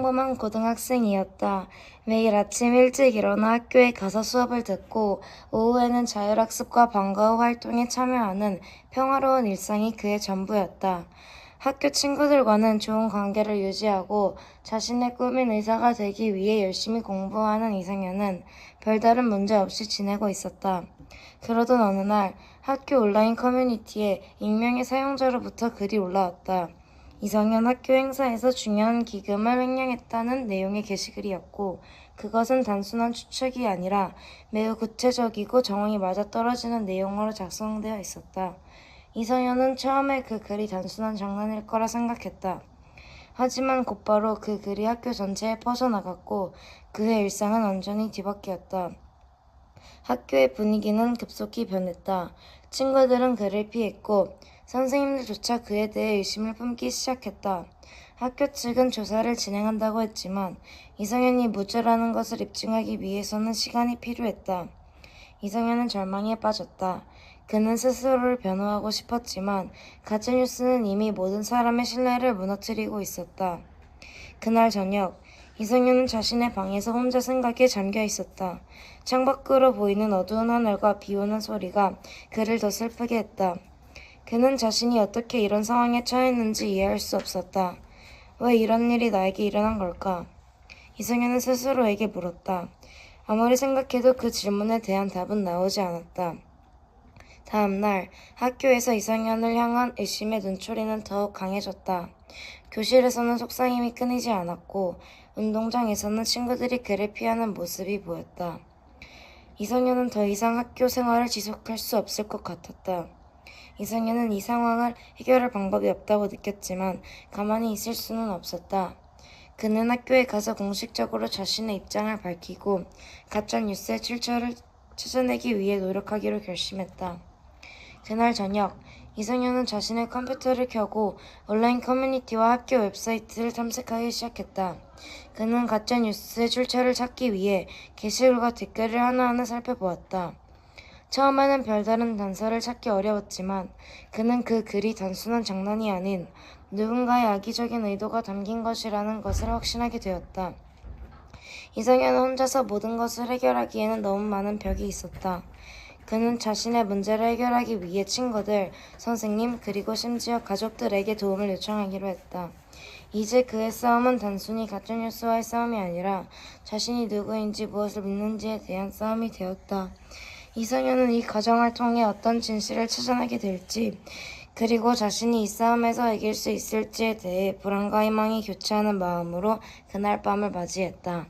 평범한 고등학생이었다. 매일 아침 일찍 일어나 학교에 가서 수업을 듣고 오후에는 자율학습과 방과후 활동에 참여하는 평화로운 일상이 그의 전부였다. 학교 친구들과는 좋은 관계를 유지하고 자신의 꿈인 의사가 되기 위해 열심히 공부하는 이상현은 별다른 문제 없이 지내고 있었다. 그러던 어느 날 학교 온라인 커뮤니티에 익명의 사용자로부터 글이 올라왔다. 이상현 학교 행사에서 중요한 기금을 횡령했다는 내용의 게시글이었고, 그것은 단순한 추측이 아니라 매우 구체적이고 정황이 맞아떨어지는 내용으로 작성되어 있었다. 이상현은 처음에 그 글이 단순한 장난일 거라 생각했다. 하지만 곧바로 그 글이 학교 전체에 퍼져나갔고, 그의 일상은 완전히 뒤바뀌었다. 학교의 분위기는 급속히 변했다. 친구들은 그를 피했고 선생님들조차 그에 대해 의심을 품기 시작했다. 학교 측은 조사를 진행한다고 했지만 이성현이 무죄라는 것을 입증하기 위해서는 시간이 필요했다. 이성현은 절망에 빠졌다. 그는 스스로를 변호하고 싶었지만 가짜뉴스는 이미 모든 사람의 신뢰를 무너뜨리고 있었다. 그날 저녁, 이성윤은 자신의 방에서 혼자 생각에 잠겨 있었다. 창밖으로 보이는 어두운 하늘과 비 오는 소리가 그를 더 슬프게 했다. 그는 자신이 어떻게 이런 상황에 처했는지 이해할 수 없었다. 왜 이런 일이 나에게 일어난 걸까? 이성윤은 스스로에게 물었다. 아무리 생각해도 그 질문에 대한 답은 나오지 않았다. 다음 날 학교에서 이성현을 향한 의심의 눈초리는 더욱 강해졌다. 교실에서는 속상임이 끊이지 않았고 운동장에서는 친구들이 그를 피하는 모습이 보였다. 이성현은 더 이상 학교 생활을 지속할 수 없을 것 같았다. 이성현은 이 상황을 해결할 방법이 없다고 느꼈지만 가만히 있을 수는 없었다. 그는 학교에 가서 공식적으로 자신의 입장을 밝히고 가짜뉴스의 출처를 찾아내기 위해 노력하기로 결심했다. 그날 저녁, 이성현은 자신의 컴퓨터를 켜고 온라인 커뮤니티와 학교 웹사이트를 탐색하기 시작했다. 그는 가짜뉴스의 출처를 찾기 위해 게시글과 댓글을 하나하나 살펴보았다. 처음에는 별다른 단서를 찾기 어려웠지만 그는 그 글이 단순한 장난이 아닌 누군가의 악의적인 의도가 담긴 것이라는 것을 확신하게 되었다. 이성현은 혼자서 모든 것을 해결하기에는 너무 많은 벽이 있었다. 그는 자신의 문제를 해결하기 위해 친구들, 선생님, 그리고 심지어 가족들에게 도움을 요청하기로 했다. 이제 그의 싸움은 단순히 가짜뉴스와의 싸움이 아니라 자신이 누구인지 무엇을 믿는지에 대한 싸움이 되었다. 이성현은 이 과정을 통해 어떤 진실을 찾아내게 될지, 그리고 자신이 이 싸움에서 이길 수 있을지에 대해 불안과 희망이 교차하는 마음으로 그날 밤을 맞이했다.